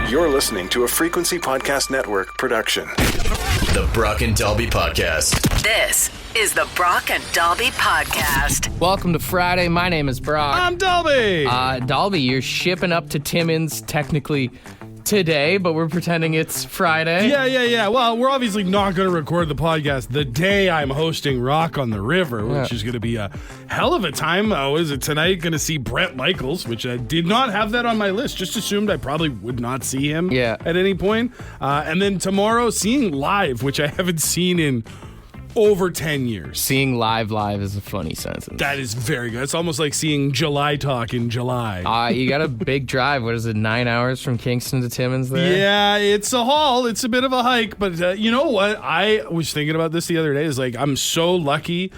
You're listening to a Frequency Podcast Network production. The Brock and Dalby Podcast. This is the Brock and Dalby Podcast. Welcome to Friday. My name is Brock. I'm Dalby. Dalby, you're shipping up to Timmins technically today, but we're pretending it's Friday. Yeah. Well, we're obviously not going to record the podcast the day I'm hosting Rock on the River, which is going to be a hell of a time. Is it tonight? Going to see Bret Michaels, which I did not have that on my list. Just assumed I probably would not see him at any point. And then tomorrow, seeing Live, which I haven't seen in over 10 years. Seeing live is a funny sentence. That is very good. It's almost like seeing July Talk in July. You got a big drive. What is it, 9 hours from Kingston to Timmins there? Yeah, it's a haul. It's a bit of a hike. But you know what? I was thinking about this the other day. Is like, I'm so lucky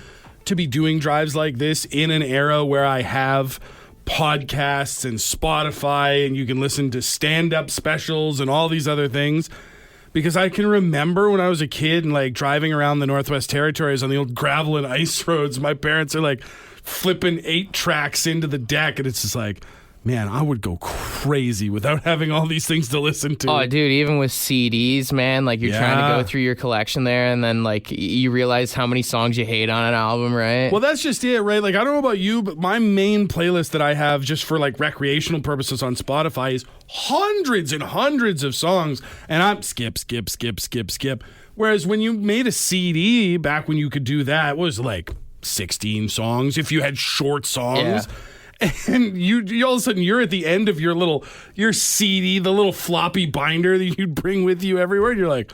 to be doing drives like this in an era where I have podcasts and Spotify and you can listen to stand-up specials and all these other things. Because I can remember when I was a kid and like driving around the Northwest Territories on the old gravel and ice roads, my parents are like flipping 8 tracks into the deck, and it's just like, man, I would go crazy without having all these things to listen to. Oh, dude, even with CDs, man, like you're trying to go through your collection there, and then like you realize how many songs you hate on an album, right? Well, that's just it, right? Like, I don't know about you, but my main playlist that I have just for like recreational purposes on Spotify is hundreds and hundreds of songs, and I'm skip. Whereas when you made a CD, back when you could do that, it was like 16 songs if you had short songs. Yeah. And you all of a sudden you're at the end of your CD, the little floppy binder that you'd bring with you everywhere, and you're like,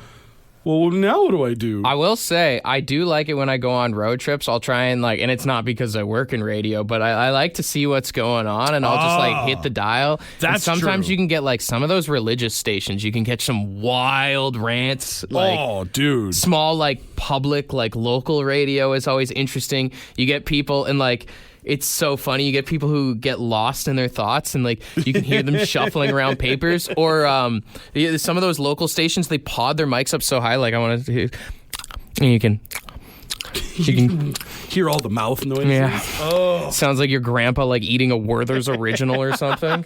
well, now what do I do? I will say, I do like it when I go on road trips. I'll try and and it's not because I work in radio, but I like to see what's going on, and I'll just hit the dial. That's and sometimes true. you can get some of those religious stations. You can get some wild rants. Dude. Small public local radio is always interesting. You get people and it's so funny. You get people who get lost in their thoughts, and you can hear them shuffling around papers. Or some of those local stations, they pod their mics up so high. I want to, and you can hear all the mouth noises. Yeah. Oh, sounds like your grandpa eating a Werther's original or something.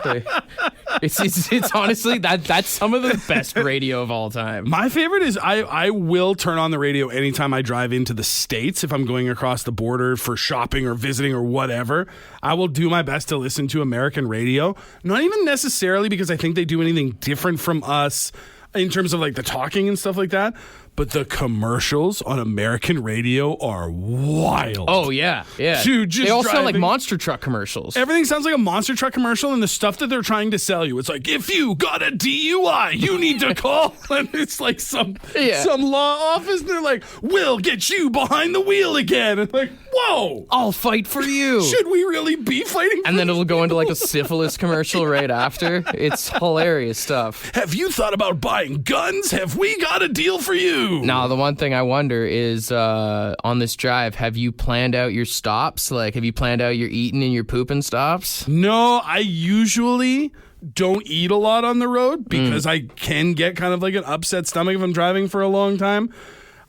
It's honestly that's some of the best radio of all time. My favorite is I will turn on the radio anytime I drive into the States. If I'm going across the border for shopping or visiting or whatever, I will do my best to listen to American radio. Not even necessarily because I think they do anything different from us in terms of the talking and stuff like that. But the commercials on American radio are wild. Oh, yeah. Dude, just they all sound like driving- monster truck commercials. Everything sounds like a monster truck commercial, and the stuff that they're trying to sell you, it's like, if you got a DUI, you need to call. And it's like some law office, and they're like, we'll get you behind the wheel again. And like, whoa. I'll fight for you. Should we really be fighting for And then you? it'll go into a syphilis commercial right after. It's hilarious stuff. Have you thought about buying guns? Have we got a deal for you? Now, the one thing I wonder is, on this drive, have you planned out your stops? Have you planned out your eating and your pooping stops? No, I usually don't eat a lot on the road because I can get kind of an upset stomach if I'm driving for a long time.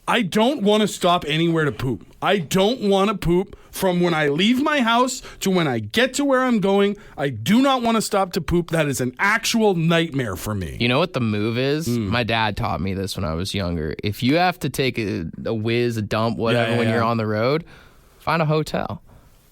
I don't want to stop anywhere to poop. I don't want to poop from when I leave my house to when I get to where I'm going. I do not want to stop to poop. That is an actual nightmare for me. You know what the move is? My dad taught me this when I was younger. If you have to take a whiz, a dump, whatever, when you're on the road, find a hotel.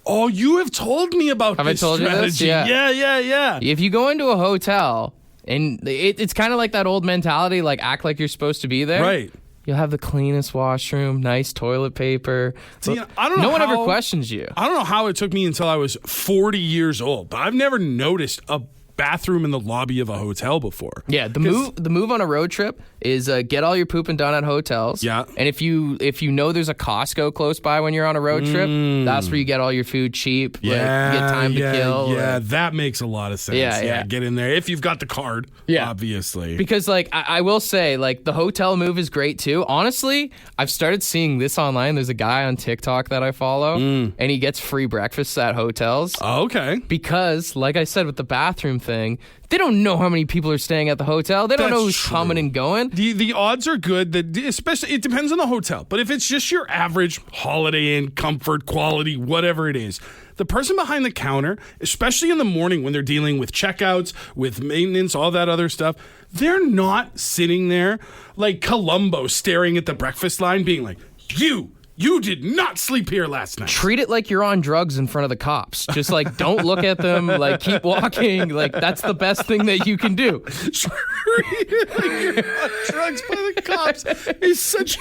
Oh, you have told me about this strategy. Have I told you this? Yeah. If you go into a hotel, and it's kind of like that old mentality, act like you're supposed to be there. Right. You'll have the cleanest washroom, nice toilet paper. See, I don't know no one ever questions you. I don't know how it took me until I was 40 years old, but I've never noticed a bathroom in the lobby of a hotel before. Yeah, the move on a road trip is get all your pooping done at hotels. Yeah. And if you know there's a Costco close by when you're on a road trip, that's where you get all your food cheap. You get time to kill. Yeah, that makes a lot of sense. Yeah, get in there if you've got the card, obviously. Because I will say, the hotel move is great too. Honestly, I've started seeing this online. There's a guy on TikTok that I follow, and he gets free breakfasts at hotels. Oh, okay. Because, like I said, with the bathroom thing, thing, they don't know how many people are staying at the hotel. They don't That's know who's true. coming and going. The odds are good that, especially, it depends on the hotel. But if it's just your average Holiday Inn, comfort, quality, whatever it is, the person behind the counter, especially in the morning when they're dealing with checkouts, with maintenance, all that other stuff, they're not sitting there like Columbo staring at the breakfast line being like, you did not sleep here last night. Treat it like you're on drugs in front of the cops. Just like, don't look at them, like keep walking. Like, that's the best thing that you can do. Treat it like you're on drugs by the cops is such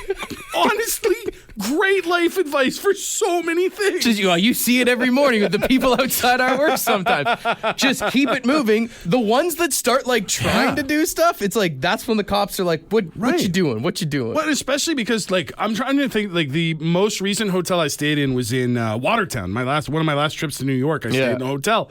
honestly great life advice for so many things. Just, you see it every morning with the people outside our work sometimes. Just keep it moving. The ones that start like trying to do stuff, it's like, that's when the cops are like, what you doing? What you doing? But especially because like, I'm trying to think, like the most recent hotel I stayed in was in Watertown. One of my last trips to New York, I stayed in a hotel.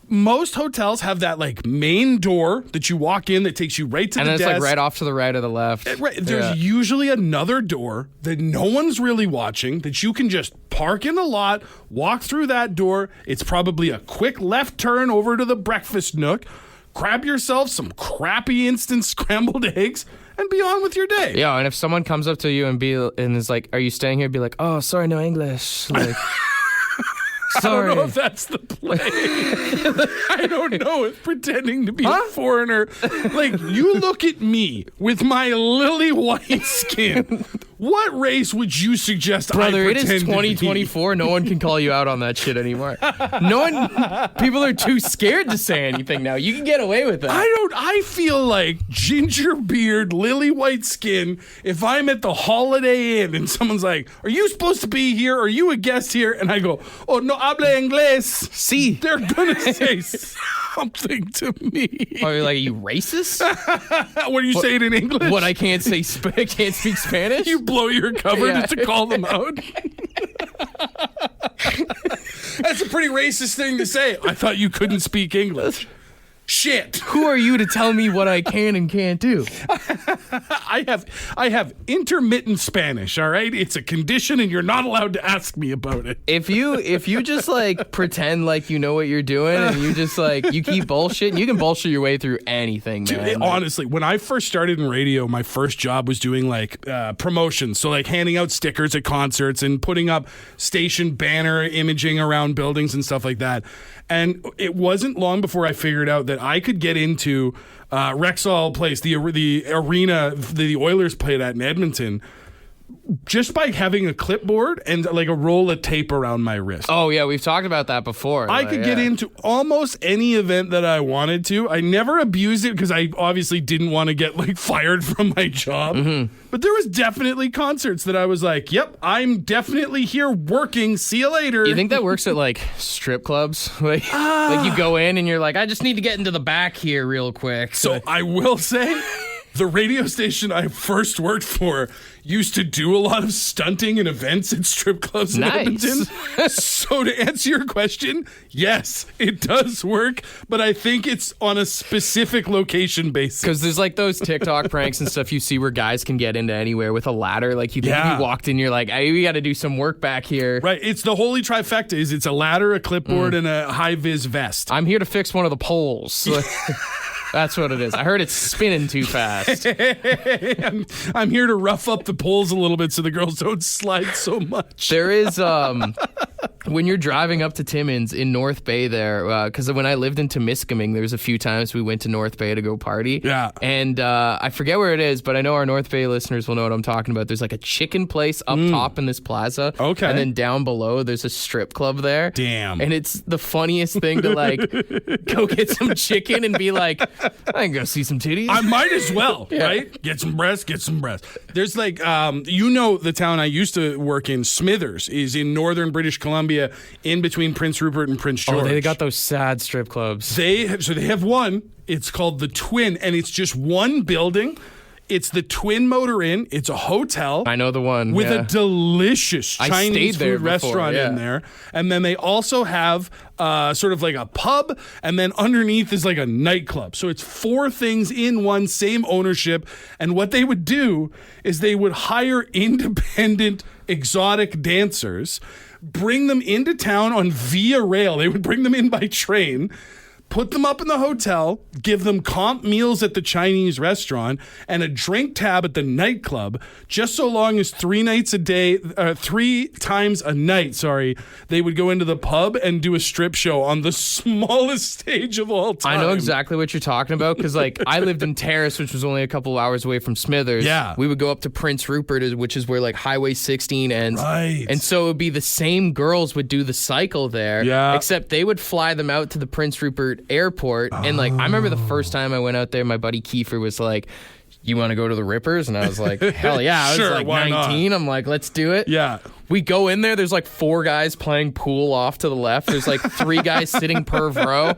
Most hotels have that like main door that you walk in that takes you right to the desk. And it's like right off to the right or the left. Right. There's usually another door that no one's really watching that you can just park in the lot, walk through that door. It's probably a quick left turn over to the breakfast nook, grab yourself some crappy instant scrambled eggs, and be on with your day. Yeah, and if someone comes up to you and is like, "Are you staying here?" Be like, "Oh, sorry, no English." Like, sorry. I don't know if that's the play. I don't know if pretending to be a foreigner. Like, you look at me with my lily white skin. What race would you suggest Brother, I it pretend is to be? 2024. No one can call you out on that shit anymore. People are too scared to say anything now. You can get away with that. I feel like ginger beard, lily white skin, if I'm at the Holiday Inn and someone's like, "Are you supposed to be here? Are you a guest here?" And I go, "Oh, no habla inglés." See, they're going to say something to me. Are you like, are you racist? What do you say it in English? What, I can't can't speak Spanish? You blow your cover just to call them out? That's a pretty racist thing to say. I thought you couldn't speak English. Shit. Who are you to tell me what I can and can't do? I have intermittent Spanish, all right? It's a condition and you're not allowed to ask me about it. If you just like pretend like you know what you're doing and you just like you keep bullshitting, you can bullshit your way through anything, man. Dude, honestly, when I first started in radio, my first job was doing like promotions. So like handing out stickers at concerts and putting up station banner imaging around buildings and stuff like that. And it wasn't long before I figured out that I could get into Rexall Place, the arena the Oilers played at in Edmonton, just by having a clipboard and like a roll of tape around my wrist. Oh yeah, we've talked about that before. I could get into almost any event that I wanted to. I never abused it because I obviously didn't want to get like fired from my job. Mm-hmm. But there was definitely concerts that I was like, "Yep, I'm definitely here working. See you later." You think that works at like strip clubs? Like you go in and you're like, "I just need to get into the back here real quick." So I will say, the radio station I first worked for used to do a lot of stunting and events at strip clubs in Edmonton. So to answer your question, yes, it does work, but I think it's on a specific location basis. Because there's like those TikTok pranks and stuff you see where guys can get into anywhere with a ladder. Like you think you walked in, you're like, "Hey, we got to do some work back here." Right. It's the holy trifecta. It's a ladder, a clipboard, and a high-vis vest. I'm here to fix one of the poles. That's what it is. I heard it's spinning too fast. I'm here to rough up the poles a little bit so the girls don't slide so much. There is, when you're driving up to Timmins in North Bay there, because when I lived in Temiskaming, there was a few times we went to North Bay to go party. Yeah. And I forget where it is, but I know our North Bay listeners will know what I'm talking about. There's like a chicken place up top in this plaza. Okay. And then down below, there's a strip club there. Damn. And it's the funniest thing to like go get some chicken and be like, "I can go see some titties." I might as well, right? Get some breasts. There's like, the town I used to work in, Smithers, is in northern British Columbia, in between Prince Rupert and Prince George. Oh, they got those sad strip clubs. They have one. It's called the Twin, and it's just one building. It's the Twin Motor Inn. It's a hotel. I know the one. With a delicious Chinese food restaurant in there. And then they also have sort of like a pub, and then underneath is like a nightclub. So it's 4 things in one, same ownership. And what they would do is they would hire independent exotic dancers, bring them into town on Via Rail. They would bring them in by train, put them up in the hotel, give them comp meals at the Chinese restaurant, and a drink tab at the nightclub, just so long as 3 times a night, they would go into the pub and do a strip show on the smallest stage of all time. I know exactly what you're talking about, because like I lived in Terrace, which was only a couple hours away from Smithers. Yeah. We would go up to Prince Rupert, which is where like Highway 16 ends. Right. And so it would be the same girls would do the cycle there. Yeah. Except they would fly them out to the Prince Rupert airport. And like, I remember the first time I went out there, my buddy Kiefer was like, you want to go to the Rippers? And I was like, hell yeah. I was Sure, like why 19. not? I'm like, let's do it. Yeah. We go in there. There's like 4 guys playing pool off to the left. There's like 3 guys sitting per row.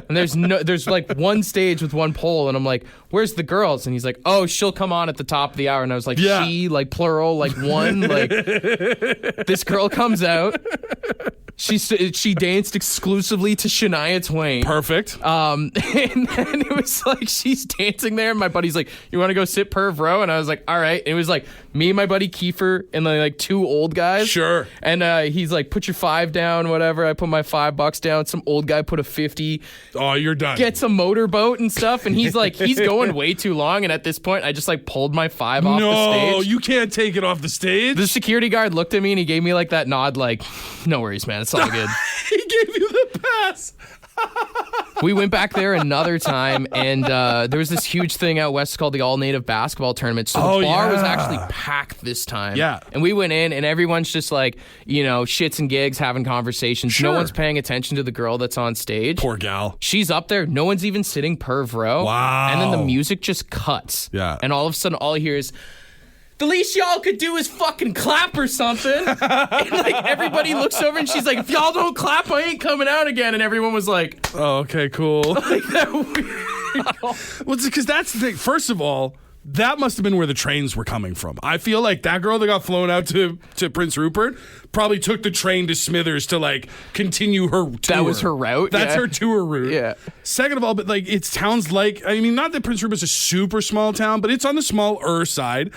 And there's like one stage with one pole. And I'm like, where's the girls? And he's like, oh, she'll come on at the top of the hour. And I was like, Yeah. she, like plural, like one. Like this girl comes out. She danced exclusively to Shania Twain. Perfect. And then it was like she's dancing there, and my buddy's like, "You want to go sit perv row?" And I was like, "All right." And it was like me and my buddy Kiefer and like 2 old guys. Sure. And he's like, "Put your 5 down, whatever." I put my $5 down. Some old guy put a 50. Oh, you're done. Gets a motorboat and stuff, and he's like, he's going way too long. And at this point, I just like pulled my 5 off the stage. No, you can't take it off the stage. The security guard looked at me and he gave me like that nod, like, "No worries, man. It's all good." He gave you the pass. We went back there another time, and there was this huge thing out west called the All-Native Basketball Tournament. So the bar was actually packed this time. Yeah. And we went in, and everyone's just like, shits and gigs, having conversations. Sure. No one's paying attention to the girl that's on stage. Poor gal. She's up there. No one's even sitting perv row. Wow. And then the music just cuts. Yeah. And all of a sudden, all I hear is, "The least y'all could do is fucking clap or something." And like everybody looks over and she's like, "If y'all don't clap, I ain't coming out again." And everyone was like, Oh, okay, cool. like that weird. Well, because that's the thing. First of all, that must have been where the trains were coming from. I feel like that girl that got flown out to Prince Rupert probably took the train to Smithers to like continue her tour. That was her route? That's Yeah. her tour route. Yeah. Second of all, but like it's towns like, I mean, not that Prince Rupert's a super small town, but it's on the smaller side.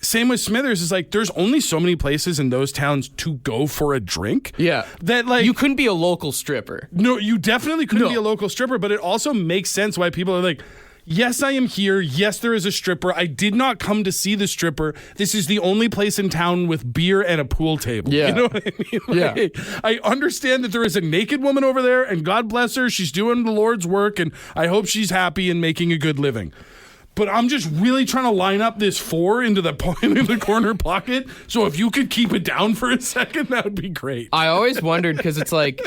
Same with Smithers, is like there's only so many places in those towns to go for a drink. Yeah. That like You couldn't be a local stripper. No, you definitely couldn't No. be a local stripper, but it also makes sense why people are like, yes, I am here. Yes, there is a stripper. I did not come to see the stripper. This is the only place in town with beer and a pool table. Yeah. You know what I mean? Yeah. Like, I understand that there is a naked woman over there, and God bless her. She's doing the Lord's work, and I hope she's happy and making a good living. But I'm just really trying to line up this 4 into the corner pocket. So if you could keep it down for a second, that would be great. I always wondered, because it's like,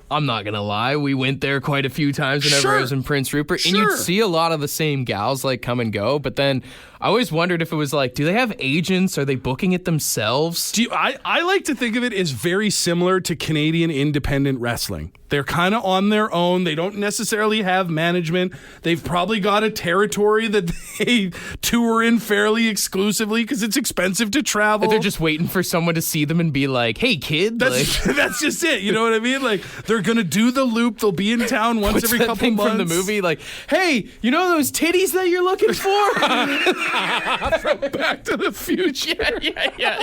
I'm not going to lie, we went there quite a few times whenever Sure. I was in Prince Rupert, and Sure. you'd see a lot of the same gals like come and go, but then I always wondered if it was like, do they have agents? Are they booking it themselves? I like to think of it as very similar to Canadian independent wrestling. They're kind of on their own. They don't necessarily have management. They've probably got a territory that they tour in fairly exclusively because it's expensive to travel. They're just waiting for someone to see them and be like, "Hey, kid." That's, that's just it. You know what I mean? Like, they're going to do the loop. They'll be in town once What's every that couple thing months. from the movie? Like, "Hey, you know those titties that you're looking for?" From Back to the Future. yeah.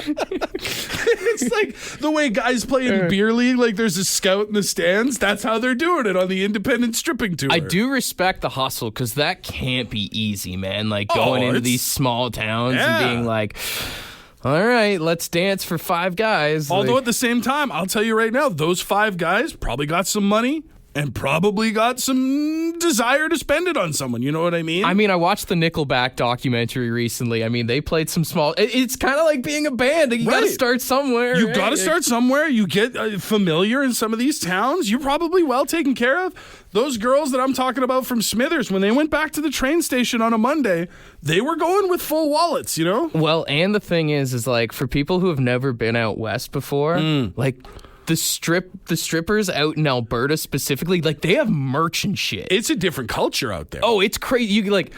It's like the way guys play in beer league, like there's a scout in the stands. That's how they're doing it on the independent stripping tour. I do respect the hustle, because that can't be easy, man. Like going into it's- these small towns Yeah. and being like, "All right, let's dance for 5 guys." Although Like, at the same time, I'll tell you right now, those 5 guys probably got some money and probably got some desire to spend it on someone. You know what I mean? I watched the Nickelback documentary recently. I mean, they played some small. It's kind of like being a band. You got to Right. start somewhere. You right? got to start somewhere. You get familiar in some of these towns. You're probably well taken care of. Those girls that I'm talking about from Smithers, when they went back to the train station on a Monday, they were going with full wallets, you know? Well, and the thing is like, for people who have never been out west before, like the strippers out in Alberta specifically, like they have merch and shit. It's a different culture out there. Oh, it's crazy. You like,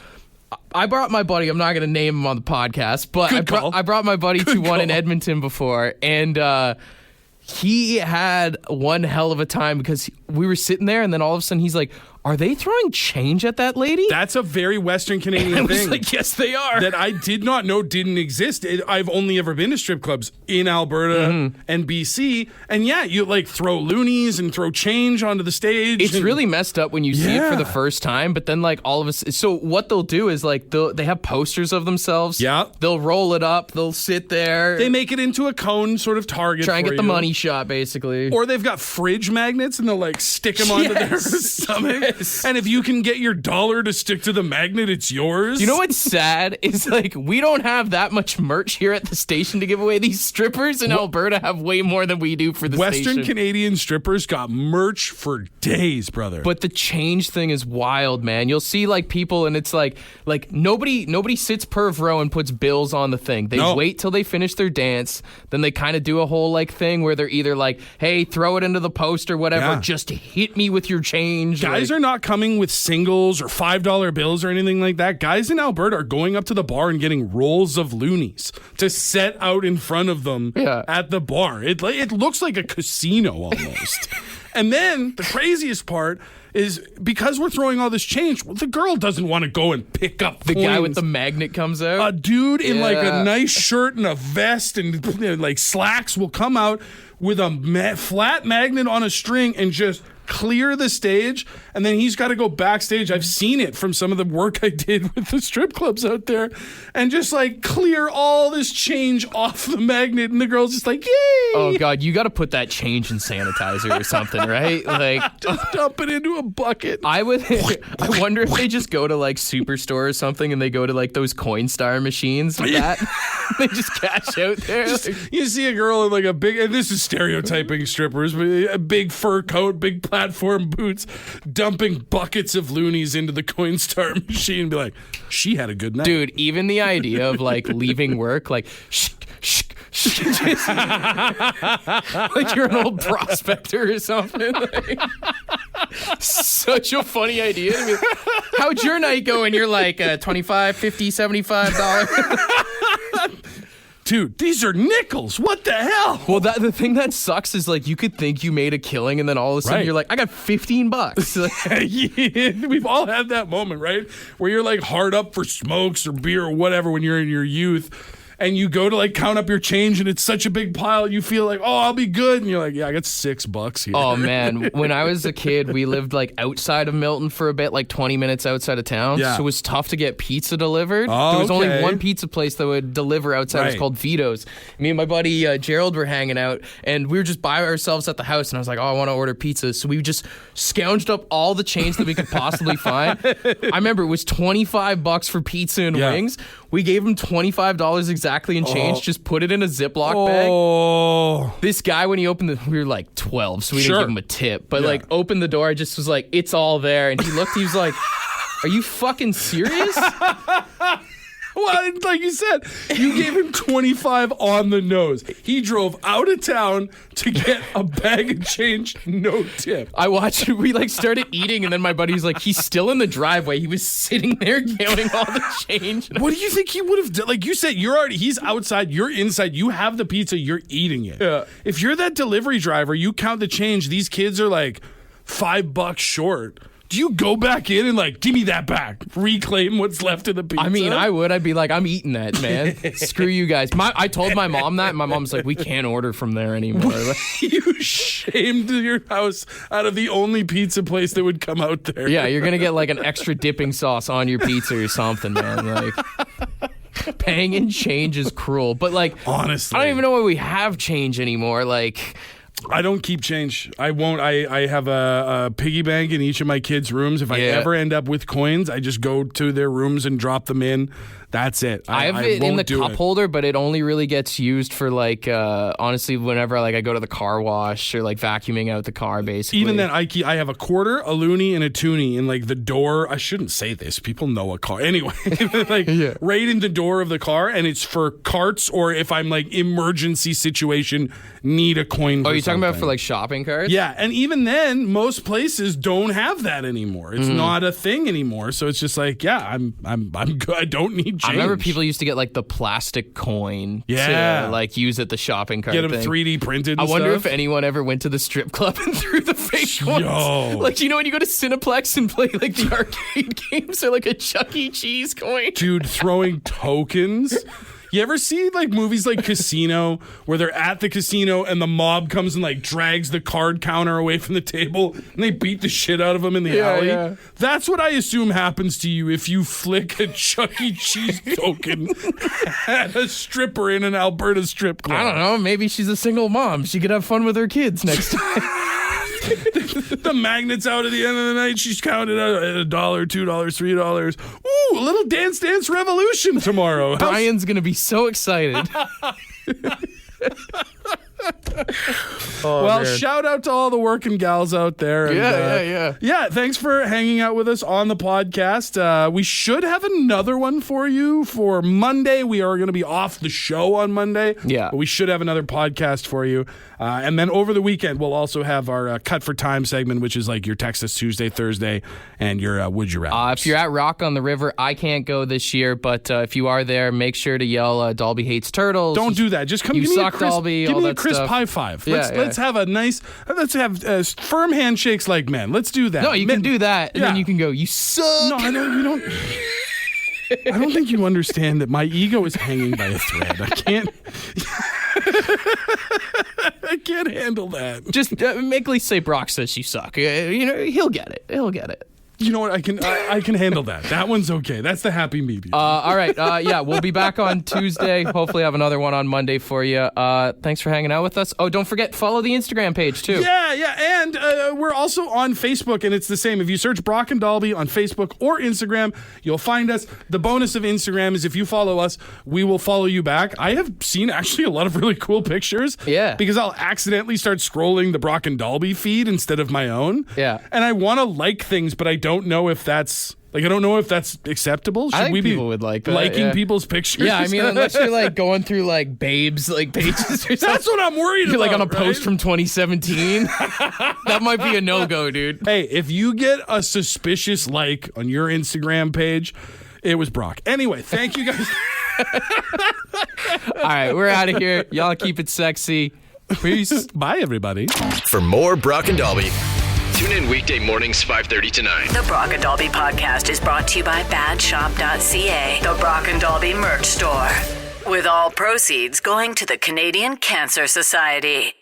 I brought my buddy. I'm not going to name him on the podcast, but Good call. I brought my buddy to one in call. Edmonton before, and he had one hell of a time, because we were sitting there, and then all of a sudden he's like, are they throwing change at that lady? That's a very Western Canadian I was thing. like, yes, they are. That I did not know didn't exist. I've only ever been to strip clubs in Alberta and BC. And yeah, you like throw loonies and throw change onto the stage. It's really messed up when you see it for the first time, but then like all of us. So what they'll do is like they have posters of themselves. Yeah. They'll roll it up. They'll sit there. They make it into a cone sort of target. Try and for get the you. money shot, basically. Or they've got fridge magnets and they'll like stick them onto their stomach. Yes. And if you can get your dollar to stick to the magnet, it's yours. You know what's sad is like we don't have that much merch here at the station to give away. These strippers in Alberta have way more than we do for the Western station. Canadian strippers got merch for days, brother. But the change thing is wild, man. You'll see like people and it's like nobody sits per row and puts bills on the thing. They wait till they finish their dance, then they kind of do a whole like thing where they're either like, hey, throw it into the post or whatever, just hit me with your change. Guys are not coming with singles or $5 bills or anything like that. Guys in Alberta are going up to the bar and getting rolls of loonies to set out in front of them at the bar. It looks like a casino almost. And then the craziest part is because we're throwing all this change, the girl doesn't want to go and pick up the coins. guy with the magnet comes out. A dude in like a nice shirt and a vest and like slacks will come out with a flat magnet on a string and just clear the stage, and then he's got to go backstage. I've seen it from some of the work I did with the strip clubs out there, and just like clear all this change off the magnet, and the girl's just like, yay! Oh God, you got to put that change in sanitizer or something, right? Like, just dump it into a bucket. I wonder if they just go to like Superstore or something, and they go to like those Coinstar machines with that. They just cash out there. You see a girl in like a big, and this is stereotyping strippers, but a big fur coat, big platform boots, dumping buckets of loonies into the Coinstar machine and be like, she had a good night. Dude, even the idea of like leaving work, like, just, like you're an old prospector or something. Like, such a funny idea. I mean, how'd your night go? And you're like, $25, $50, $75. Dude, these are nickels. What the hell? Well, the thing that sucks is like you could think you made a killing, and then all of a sudden you're like, I got $15. Yeah, we've all had that moment, right? Where you're like hard up for smokes or beer or whatever when you're in your youth. And you go to like count up your change and it's such a big pile, you feel like, oh, I'll be good. And you're like, yeah, I got $6 here. Oh man, when I was a kid, we lived like outside of Milton for a bit, like 20 minutes outside of town. Yeah. So it was tough to get pizza delivered. Oh, there was only okay. one pizza place that would deliver outside. It was called Vito's. Me and my buddy Gerald were hanging out, and we were just by ourselves at the house. And I was like, oh, I want to order pizza. So we just scounged up all the change that we could possibly find. I remember it was $25 for pizza and wings. We gave him $25 exactly in change. Just put it in a Ziploc bag. This guy, when he opened we were like 12, so we didn't give him a tip. But like, opened the door, I just was like, it's all there. And he looked, he was like, are you fucking serious? Well, like you said, you gave him 25 on the nose. He drove out of town to get a bag of change, no tip. I watched it. We like started eating, and then my buddy was like, he's still in the driveway. He was sitting there counting all the change. What do you think he would have done? Like you said, he's outside, you're inside, you have the pizza, you're eating it. Yeah. If you're that delivery driver, you count the change, these kids are like $5 short. Do you go back in and like, give me that back, reclaim what's left of the pizza? I mean, I would. I'd be like, I'm eating that, man. Screw you guys. I told my mom that, and my mom's like, we can't order from there anymore. You shamed your house out of the only pizza place that would come out there. Yeah, you're going to get like an extra dipping sauce on your pizza or something, man. Like, paying in change is cruel. But like, honestly, I don't even know why we have change anymore. Like, I don't keep change. I won't. I have a piggy bank in each of my kids' rooms. If I ever end up with coins, I just go to their rooms and drop them in. That's it. I have it in the cup holder, but it only really gets used for like, honestly, whenever like I go to the car wash or like vacuuming out the car, basically. Even then, I have a quarter, a loonie, and a toonie in like the door. I shouldn't say this. People know a car. Anyway, like right in the door of the car, and it's for carts or if I'm like emergency situation, need a coin for you're talking about something. for like shopping carts? Yeah, and even then, most places don't have that anymore. It's not a thing anymore. So it's just like, yeah, I'm good. I don't need change. I remember people used to get like the plastic coin Yeah. to like use at the shopping cart Get them thing. 3D printed. I And wonder stuff. if anyone ever went to the strip club and threw the fake ones. Yo. Like, you know when you go to Cineplex and play like the arcade games or like a Chuck E. Cheese coin? Dude, throwing tokens. You ever see like movies like Casino where they're at the casino and the mob comes and like drags the card counter away from the table and they beat the shit out of them in the alley? Yeah. That's what I assume happens to you if you flick a Chuck E. Cheese token at a stripper in an Alberta strip club. I don't know. Maybe she's a single mom. She could have fun with her kids next time. The magnet's out at the end of the night. She's counted out at $1, $2, $3. Ooh, a little Dance Dance Revolution tomorrow. Brian's going to be so excited. Well, man. shout out to all the working gals out there. And, Yeah. Yeah, thanks for hanging out with us on the podcast. We should have another one for you for Monday. We are going to be off the show on Monday. Yeah. But we should have another podcast for you. And then over the weekend, we'll also have our Cut for Time segment, which is like your Texas Tuesday, Thursday, and your Would You Rather. If you're at Rock on the River, I can't go this year, but if you are there, make sure to yell Dalby hates turtles. Don't do that. Just come You give me suck, a crisp, Dalby, give all me a that crisp stuff. high five. Yeah, Let's have a nice, let's have firm handshakes like men. Let's do that. No, you can do that, and then Yeah. you can go, you suck. No, I don't. You don't. I don't think you understand that my ego is hanging by a thread. I can't. I can't handle that. Just make Lee say Brock says you suck. You know, he'll get it. He'll get it. You know what? I can handle that. That one's okay. That's the happy medium. All right. Yeah, we'll be back on Tuesday. Hopefully have another one on Monday for you. Thanks for hanging out with us. Oh, don't forget, follow the Instagram page, too. Yeah. And we're also on Facebook, and it's the same. If you search Brock and Dalby on Facebook or Instagram, you'll find us. The bonus of Instagram is if you follow us, we will follow you back. I have seen actually a lot of really cool pictures. Yeah. Because I'll accidentally start scrolling the Brock and Dalby feed instead of my own. Yeah. And I want to like things, but I don't know if that's... Like, I don't know if that's acceptable. Should I think we be people would like that, liking yeah. people's pictures? Yeah, I mean, unless you're like going through like babes like pages or something. That's what I'm worried You're about. like on a right? post from 2017. That might be a no-go, dude. Hey, if you get a suspicious like on your Instagram page, it was Brock. Anyway, thank you guys. All right, we're out of here. Y'all keep it sexy. Peace. Bye, everybody. For more Brock and Dalby, tune in weekday mornings 5:30 to 9. The Brock and Dalby podcast is brought to you by badshop.ca, the Brock and Dalby merch store. With all proceeds going to the Canadian Cancer Society.